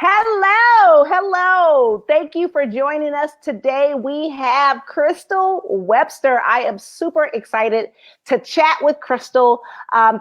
Hello, hello. Thank you for joining us today. We have Crystal Webster. I am super excited to chat with Crystal.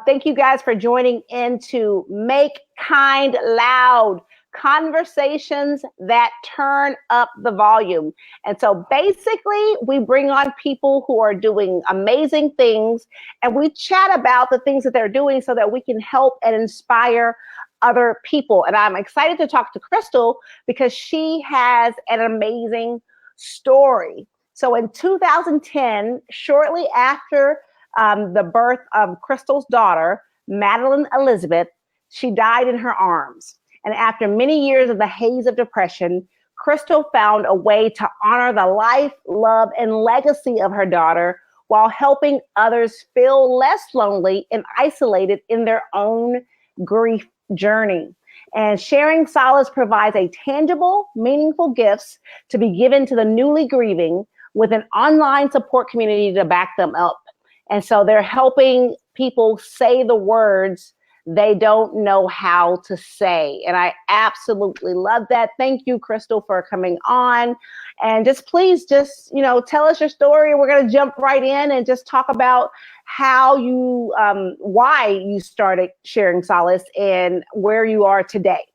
Thank you guys for joining in to Make Kind Loud, conversations that turn up the volume. And so basically, we bring on people who are doing amazing things and we chat about the things that they're doing so that we can help and inspire other people. And I'm excited to talk to Crystal because she has an amazing story. So in 2010, shortly after the birth of Crystal's daughter, Madeline Elizabeth, she died in her arms. And after many years of the haze of depression, Crystal found a way to honor the life, love, and legacy of her daughter while helping others feel less lonely and isolated in their own grief journey. And Sharing Solace provides a tangible, meaningful gifts to be given to the newly grieving with an online support community to back them up. And so they're helping people say the words they don't know how to say. And I absolutely love that. Thank you, Crystal, for coming on. And please tell us your story. We're going to jump right in and just talk about how you, why you started Sharing Solace and where you are today.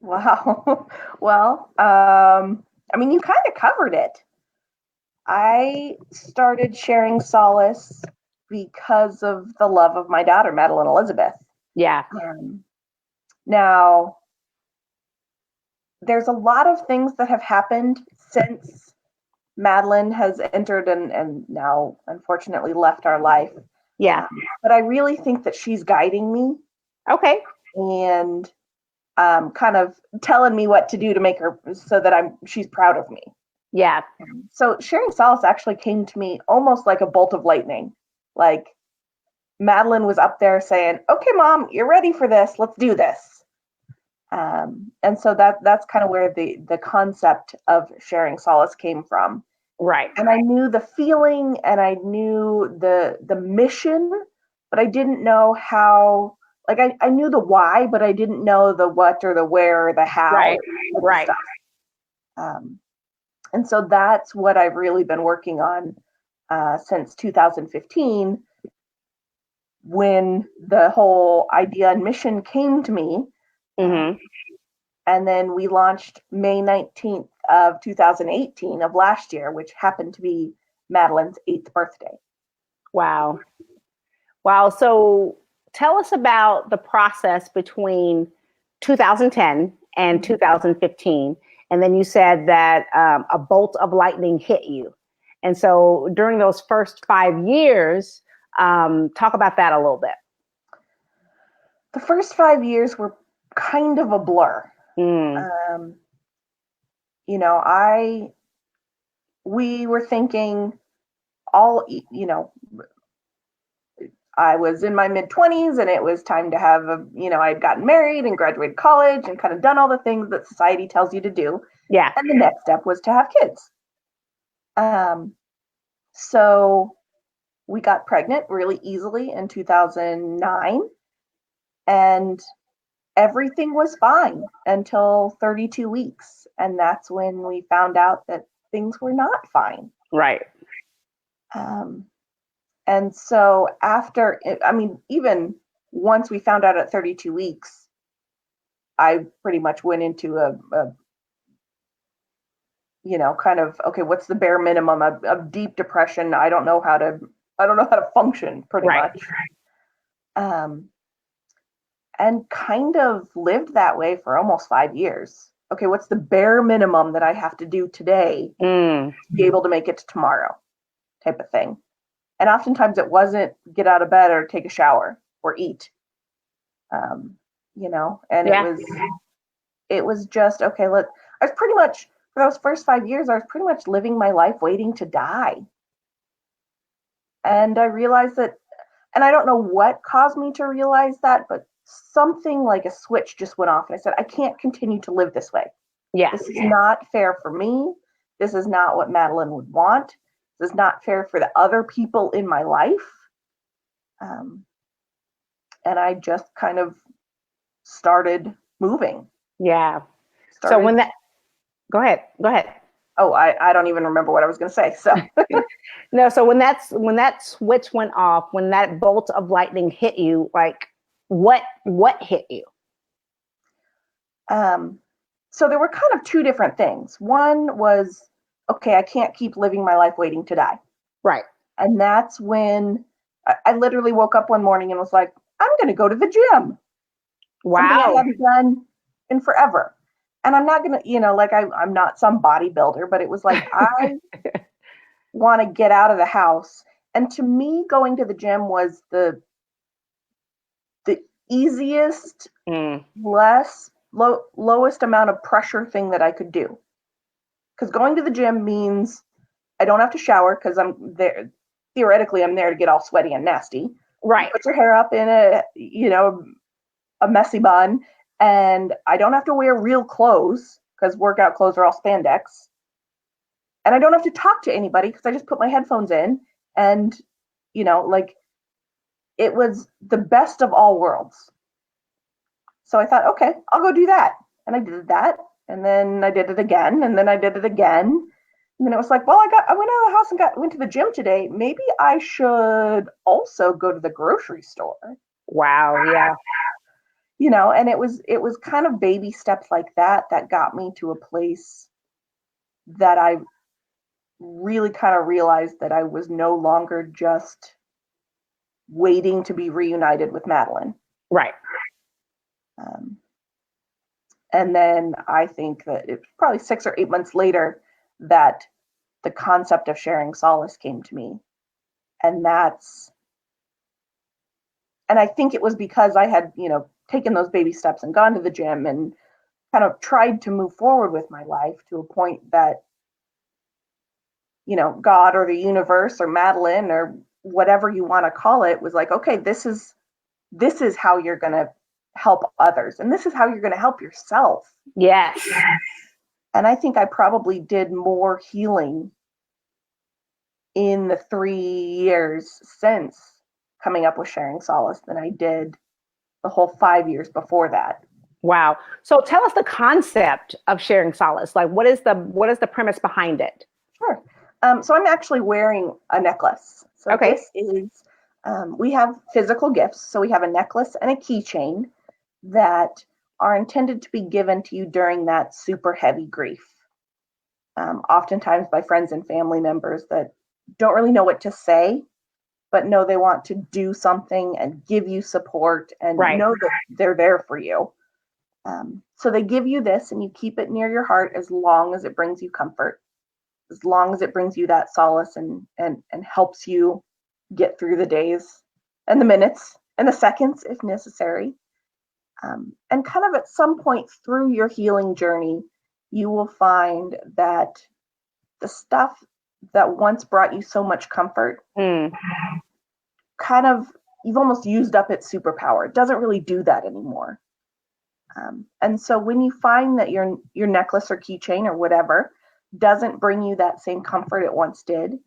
Wow. Well, you kind of covered it. I started Sharing Solace because of the love of my daughter, Madeline Elizabeth. Yeah. Now, there's a lot of things that have happened since Madeline has entered and now unfortunately left our life. Yeah. But I really think that she's guiding me. Okay. And kind of telling me what to do to make her so that she's proud of me. Yeah. So Sharing Solace actually came to me almost like a bolt of lightning. Like Madeline was up there saying, "Okay, Mom, you're ready for this. Let's do this." And so that's kind of where the concept of Sharing Solace came from. Right. And I knew the feeling and I knew the mission, but I didn't know how. Like I knew the why, but I didn't know the what or the where or the how. Right. And so that's what I've really been working on since 2015, when the whole idea and mission came to me. Mm-hmm. And then we launched May 19th of 2018 of last year, which happened to be Madeline's 8th birthday. Wow. So tell us about the process between 2010 and 2015. And then you said that a bolt of lightning hit you. And so during those first 5 years, talk about that a little bit. The first 5 years were kind of a blur. We were thinking I was in my mid-20s and it was time to have I had gotten married and graduated college and kind of done all the things that society tells you to do. Yeah. And the next step was to have kids. So we got pregnant really easily in 2009 and everything was fine until 32 weeks. And that's when we found out that things were not fine. Right. And so even once we found out at 32 weeks, I pretty much went into a kind of, okay, what's the bare minimum of deep depression? I don't know how to function pretty much. And kind of lived that way for almost 5 years. Okay, what's the bare minimum that I have to do today to be able to make it to tomorrow type of thing. And oftentimes it wasn't get out of bed or take a shower or eat, and it was just, okay, look, I was pretty much, for those first 5 years, I was pretty much living my life waiting to die. And I realized that, and I don't know what caused me to realize that, but something like a switch just went off. And I said, I can't continue to live this way. Yeah. This is not fair for me. This is not what Madeline would want. This is not fair for the other people in my life. And I just kind of started moving. Yeah. So when that, go ahead. Oh, I don't even remember what I was going to say. So no, so when that switch went off, when that bolt of lightning hit you, like what hit you? So there were kind of two different things. One was, okay, I can't keep living my life waiting to die. Right. And that's when I literally woke up one morning and was like, I'm going to go to the gym. Something I Wow. hadn't done in forever. And I'm not going to, like I'm not some bodybuilder, but it was like, I want to get out of the house. And to me, going to the gym was the easiest, lowest amount of pressure thing that I could do. Because going to the gym means I don't have to shower because I'm there. Theoretically, I'm there to get all sweaty and nasty. Right. You put your hair up in a messy bun, and I don't have to wear real clothes because workout clothes are all spandex. And I don't have to talk to anybody because I just put my headphones in, and it was the best of all worlds. So I thought, okay, I'll go do that. And I did that. And then I did it again. And then I did it again. And then it was like, well, I went out of the house and went to the gym today. Maybe I should also go to the grocery store. Wow. Yeah. And it was kind of baby steps like that got me to a place that I really kind of realized that I was no longer just waiting to be reunited with Madeline. Right. And then I think that it was probably 6 or 8 months later that the concept of sharing solace came to me. And I think it was because I had, taken those baby steps and gone to the gym and kind of tried to move forward with my life to a point that, God or the universe or Madeline or whatever you want to call it was like, okay, this is how you're going to help others. And this is how you're going to help yourself. Yes. And I think I probably did more healing in the 3 years since coming up with Sharing Solace than I did the whole 5 years before that. Wow. So tell us the concept of Sharing Solace. Like what is the premise behind it? Sure. So I'm actually wearing a necklace. So okay. This is, we have physical gifts. So we have a necklace and a keychain that are intended to be given to you during that super heavy grief. Oftentimes by friends and family members that don't really know what to say, but know they want to do something and give you support and know that they're there for you. So they give you this and you keep it near your heart as long as it brings you comfort, as long as it brings you that solace and helps you get through the days and the minutes and the seconds if necessary. And kind of at some point through your healing journey, you will find that the stuff that once brought you so much comfort kind of, you've almost used up its superpower. It doesn't really do that anymore. And so when you find that your necklace or keychain or whatever doesn't bring you that same comfort it once did,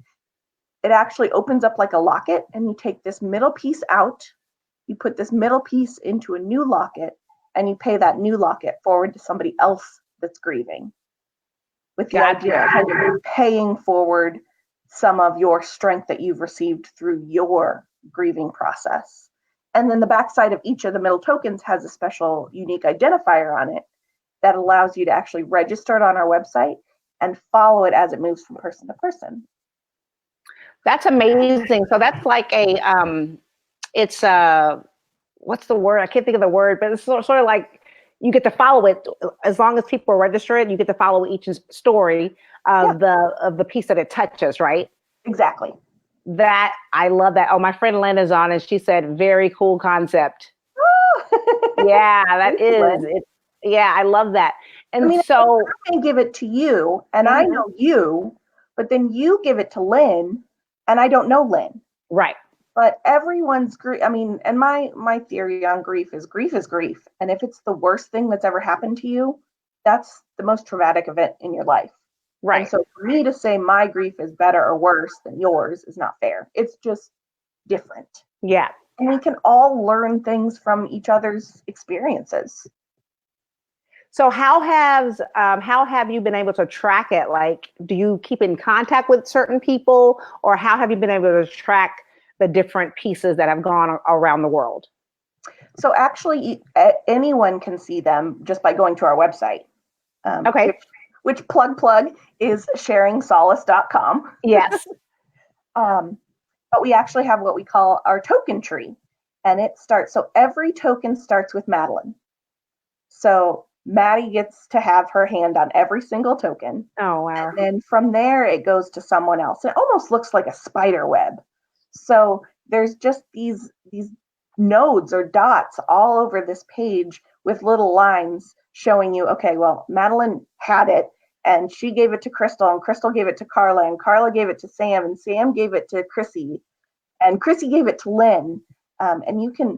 it actually opens up like a locket, and you take this middle piece out, you put this middle piece into a new locket, and you pay that new locket forward to somebody else that's grieving, with the idea of kind of paying forward some of your strength that you've received through your grieving process. And then the backside of each of the middle tokens has a special unique identifier on it that allows you to actually register it on our website and follow it as it moves from person to person. That's amazing. So that's like it's what's the word? I can't think of the word, but it's sort of like you get to follow it as long as people are registered. You get to follow each story of the piece that it touches, right? Exactly. That I love that. Oh, my friend Linda's on, and she said, "Very cool concept." Yeah, that is it. Yeah, I love that. And so I can give it to you, and I know you, but then you give it to Lynn, and I don't know Lynn. Right. But everyone's grief. I mean, and my theory on grief is grief. And if it's the worst thing that's ever happened to you, that's the most traumatic event in your life. Right. And so for me to say my grief is better or worse than yours is not fair. It's just different. Yeah. And we can all learn things from each other's experiences. So how have you been able to track it? Like, do you keep in contact with certain people, or how have you been able to track the different pieces that have gone around the world? So actually, anyone can see them just by going to our website, Okay. which plug is sharingsolace.com. Yes. But we actually have what we call our token tree, and so every token starts with Madeline. So Maddie gets to have her hand on every single token. Oh, wow. And then from there, it goes to someone else. It almost looks like a spider web. So there's just these nodes or dots all over this page with little lines showing you, okay, well, Madeline had it and she gave it to Crystal, and Crystal gave it to Carla, and Carla gave it to Sam, and Sam gave it to Chrissy, and Chrissy gave it to Lynn. And you can,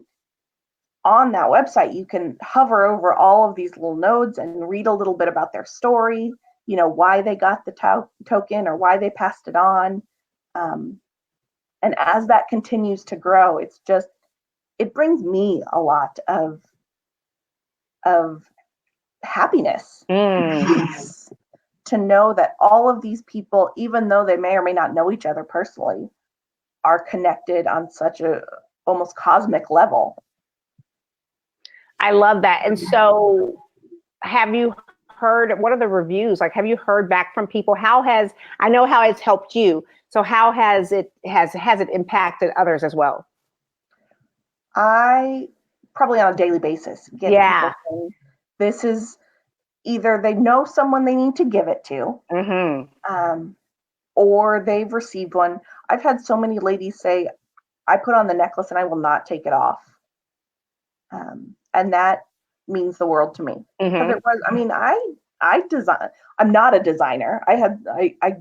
on that website, you can hover over all of these little nodes and read a little bit about their story, why they got the token or why they passed it on. And as that continues to grow, it brings me a lot of happiness, peace, to know that all of these people, even though they may or may not know each other personally, are connected on such a almost cosmic level. I love that. And so have you heard, what are the reviews? Like, have you heard back from people? I know how it's helped you. So how has it impacted others as well? I probably on a daily basis get people saying, this is either they know someone they need to give it to, or they've received one. I've had so many ladies say, I put on the necklace and I will not take it off. And that means the world to me. Because it was, I design. I'm not a designer. I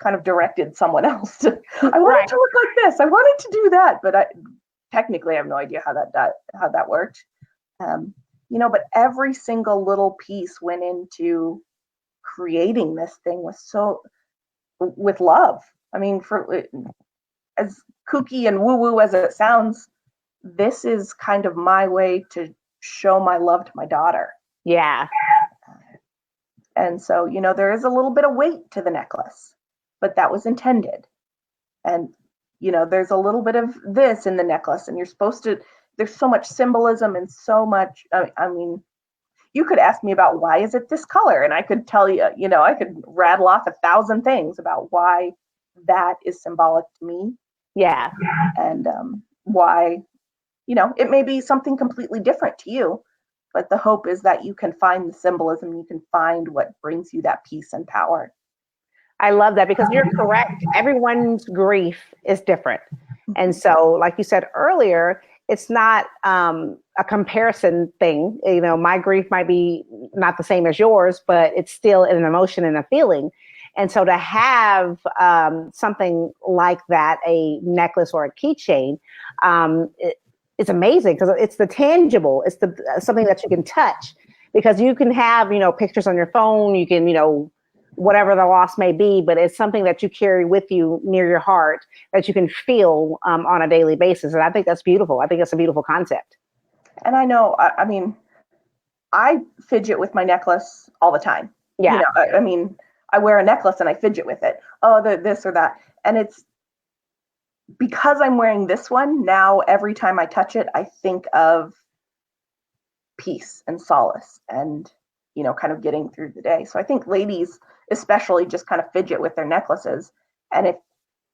kind of directed someone else to. I wanted to look like this. I wanted to do that, but technically I have no idea how that worked. But every single little piece went into creating this thing with love. I mean, for as kooky and woo-woo as it sounds, this is kind of my way to show my love to my daughter. Yeah. And so, there is a little bit of weight to the necklace, but that was intended. And, there's a little bit of this in the necklace, and there's so much symbolism and so much, you could ask me about why is it this color? And I could tell you, I could rattle off 1,000 things about why that is symbolic to me. Yeah. And why, it may be something completely different to you, but the hope is that you can find the symbolism, you can find what brings you that peace and power. I love that, because you're correct. Everyone's grief is different. And so, like you said earlier, it's not a comparison thing. My grief might be not the same as yours, but it's still an emotion and a feeling. And so to have something like that, a necklace or a keychain, it's amazing, because it's the tangible. It's something that you can touch, because you can have, pictures on your phone, you can, whatever the loss may be, but it's something that you carry with you near your heart that you can feel on a daily basis. And I think that's beautiful. I think it's a beautiful concept. And I know, I fidget with my necklace all the time. Yeah. I wear a necklace and I fidget with it. Oh, this or that. And it's because I'm wearing this one now, every time I touch it, I think of peace and solace and, kind of getting through the day. So I think ladies especially just kind of fidget with their necklaces. And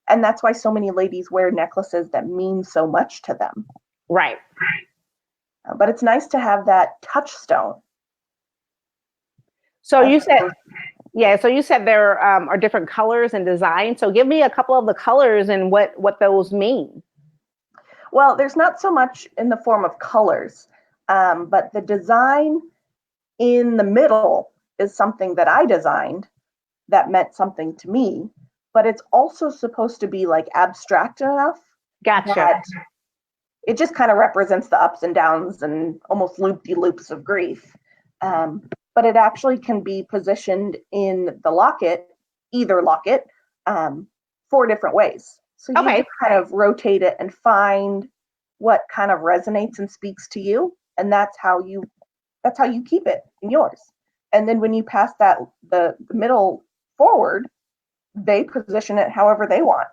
that's why so many ladies wear necklaces that mean so much to them. Right. But it's nice to have that touchstone. So you said there are different colors and designs. So give me a couple of the colors and what those mean. Well, there's not so much in the form of colors, but the design in the middle is something that I designed that meant something to me, but it's also supposed to be like abstract enough. Gotcha. It just kind of represents the ups and downs and almost loop-de-loops of grief. But it actually can be positioned in the locket, either locket, 4 different ways. So you can kind of rotate it and find what kind of resonates and speaks to you. And that's how you That's how you keep it in yours. And then when you pass that, the middle forward, they position it however they want.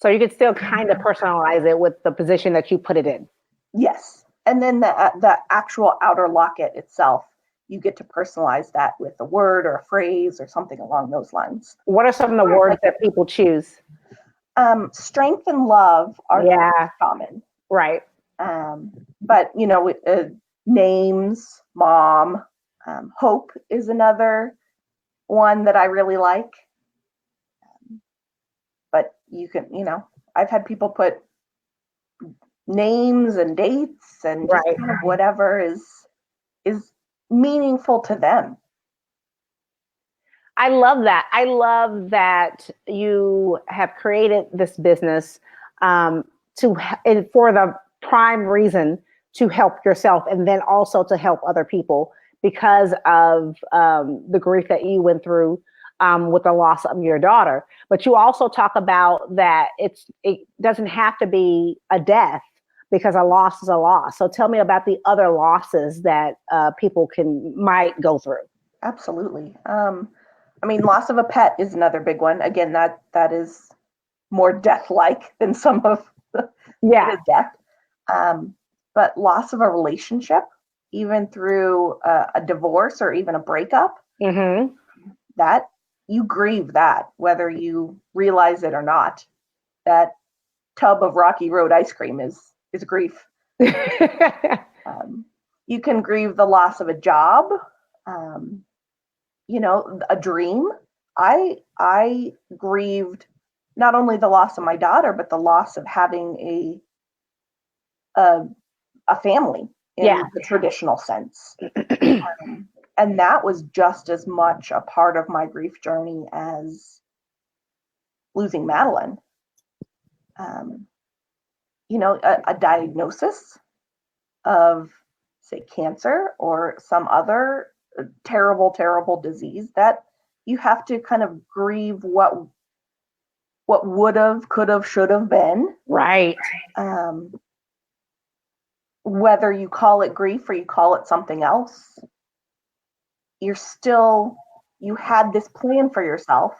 So you could still kind of personalize it with the position that you put it in. Yes. And then the actual outer locket itself, you get to personalize that with a word or a phrase or something along those lines. What are some of the words that people choose? Strength and love are the most common. Right. But, you know, names, mom, hope is another one that I really like. But you can, you know, I've had people put names and dates and just kind of whatever is meaningful to them. I love that. I love that you have created this business for the prime reason to help yourself and then also to help other people because of the grief that you went through with the loss of your daughter. But you also talk about that it doesn't have to be a death because a loss is a loss. So tell me about the other losses that people might go through. Absolutely. I mean, loss of a pet is another big one. Again, that is more death-like than some of the death. But loss of a relationship, even through a divorce or even a breakup, that you grieve that, whether you realize it or not. That tub of Rocky Road ice cream is grief. You can grieve the loss of a job. You know, a dream. I grieved not only the loss of my daughter, but the loss of having a family in the traditional sense. And that was just as much a part of my grief journey as losing Madeline. You know, a diagnosis of, say, cancer or some other terrible, terrible disease, that you have to kind of grieve what would have, could have, should have been. Right. Whether you call it grief or you call it something else, you had this plan for yourself,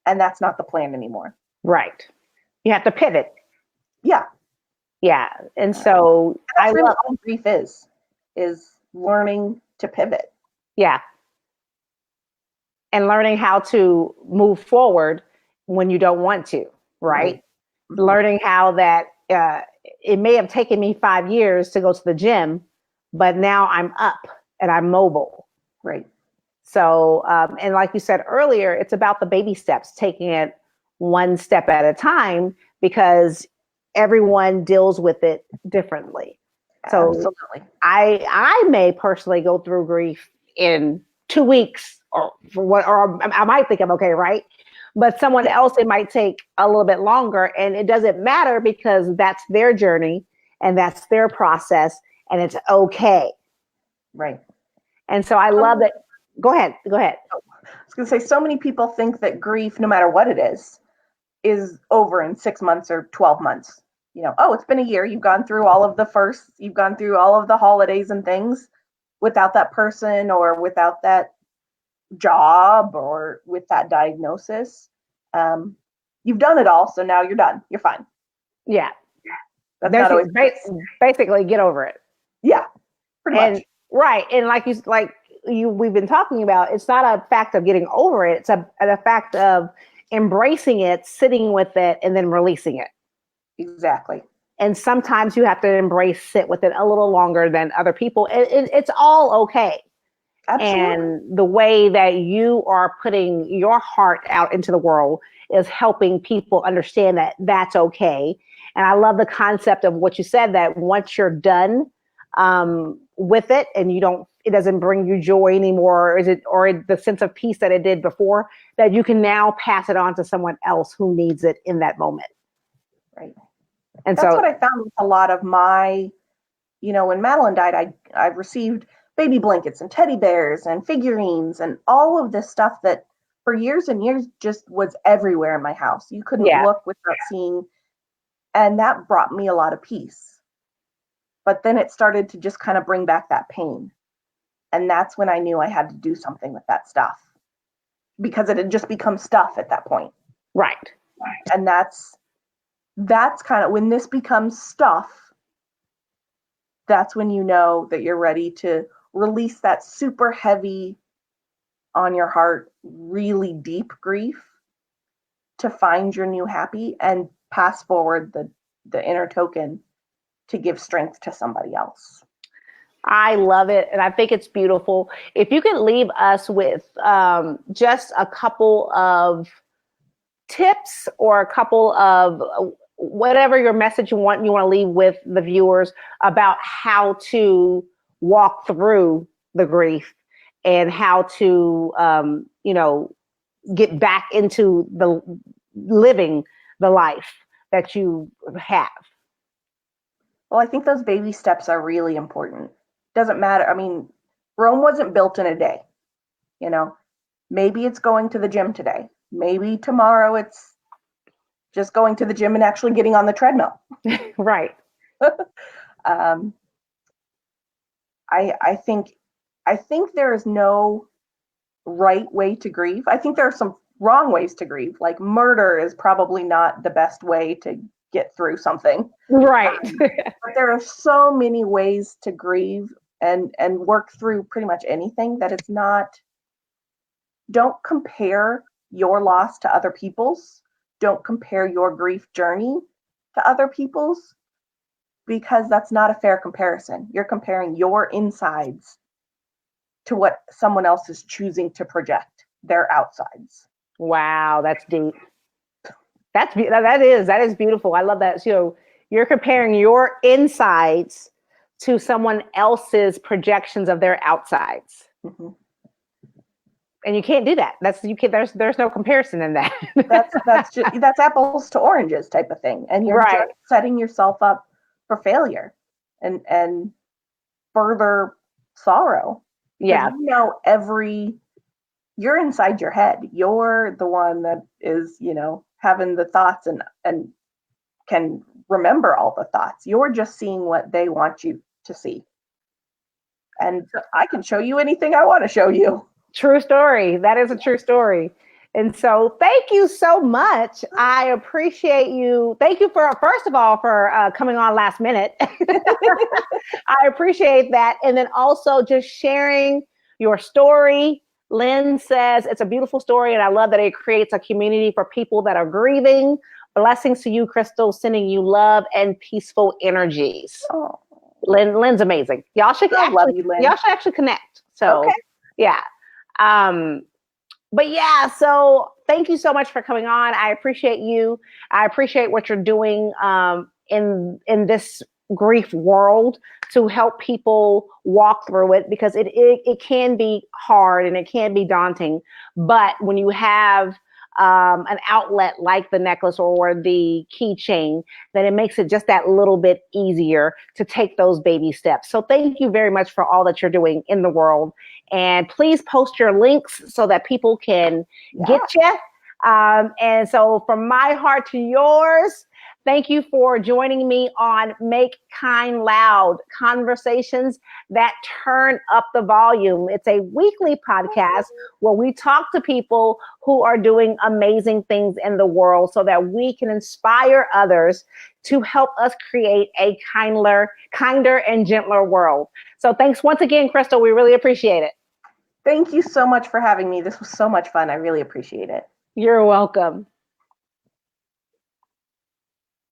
and that's not the plan anymore. Right. You have to pivot. Yeah. Yeah. And so that's really all grief is learning to pivot. Yeah. And learning how to move forward when you don't want to, right? Learning how that it may have taken me 5 years to go to the gym, but now I'm up and I'm mobile. Right. So, and like you said earlier, it's about the baby steps, taking it one step at a time, because everyone deals with it differently. So absolutely. I may personally go through grief in 2 weeks or I might think I'm okay, right? But someone else, it might take a little bit longer, and it doesn't matter because that's their journey and that's their process, and it's okay. Right. And so I love that. Go ahead. I was going to say, so many people think that grief, no matter what it is over in 6 months or 12 months. You know, oh, it's been a year. You've gone through all of the firsts. You've gone through all of the holidays and things without that person or without that job or with that diagnosis. You've done it all, so now you're done. You're fine. Yeah. That's not always basically get over it. Yeah, pretty much. Right. And we've been talking about, it's not a fact of getting over it. It's a fact of embracing it, sitting with it, and then releasing it. Exactly. And sometimes you have to sit with it a little longer than other people. It's all okay. Absolutely. And the way that you are putting your heart out into the world is helping people understand that that's okay. And I love the concept of what you said, that once you're done with it and it doesn't bring you joy anymore, or the sense of peace that it did before, that you can now pass it on to someone else who needs it in that moment. Right. And that's what I found with a lot of my, when Madeline died, I received baby blankets and teddy bears and figurines and all of this stuff that for years and years just was everywhere in my house. You couldn't look without seeing. And that brought me a lot of peace. But then it started to just kind of bring back that pain. And that's when I knew I had to do something with that stuff, because it had just become stuff at that point. Right. And that's kind of when this becomes stuff, that's when you know that you're ready to release that super heavy on your heart, really deep grief, to find your new happy and pass forward the inner token to give strength to somebody else. I love it. And I think it's beautiful. If you could leave us with just a couple of tips or a couple of whatever your message you want to leave with the viewers about how to walk through the grief and how to, get back into the living the life that you have. Well, I think those baby steps are really important. Doesn't matter. I mean, Rome wasn't built in a day. Maybe it's going to the gym today. Maybe tomorrow it's just going to the gym and actually getting on the treadmill. Right. I think there is no right way to grieve. I think there are some wrong ways to grieve. Like murder is probably not the best way to get through something. Right. But there are so many ways to grieve and work through pretty much anything that it's not. Don't compare your loss to other people's. Don't compare your grief journey to other people's, because that's not a fair comparison. You're comparing your insides to what someone else is choosing to project, their outsides. Wow, that's deep. That is beautiful. I love that. You're comparing your insides to someone else's projections of their outsides. Mm-hmm. And you can't do that. There's no comparison in that. that's apples to oranges type of thing. And you're right. just setting yourself up for failure and further sorrow. Yeah. You're inside your head. You're the one that is, having the thoughts and can remember all the thoughts. You're just seeing what they want you to see. And I can show you anything I want to show you. True story. That is a true story. And so thank you so much. I appreciate you. Thank you first of all, for coming on last minute. I appreciate that. And then also just sharing your story. Lynn says it's a beautiful story, and I love that it creates a community for people that are grieving. Blessings to you, Crystal, sending you love and peaceful energies. Oh. Lynn's amazing. Y'all should actually connect. So, okay. Yeah. But yeah, so thank you so much for coming on. I appreciate you. I appreciate what you're doing in this grief world to help people walk through it, because it can be hard and it can be daunting. But when you have an outlet like the necklace or the keychain, then it makes it just that little bit easier to take those baby steps. So thank you very much for all that you're doing in the world. And please post your links so that people can get you. And so from my heart to yours, thank you for joining me on Make Kind Loud, conversations that turn up the volume. It's a weekly podcast where we talk to people who are doing amazing things in the world so that we can inspire others to help us create a kinder and gentler world. So thanks once again, Crystal. We really appreciate it. Thank you so much for having me. This was so much fun. I really appreciate it. You're welcome.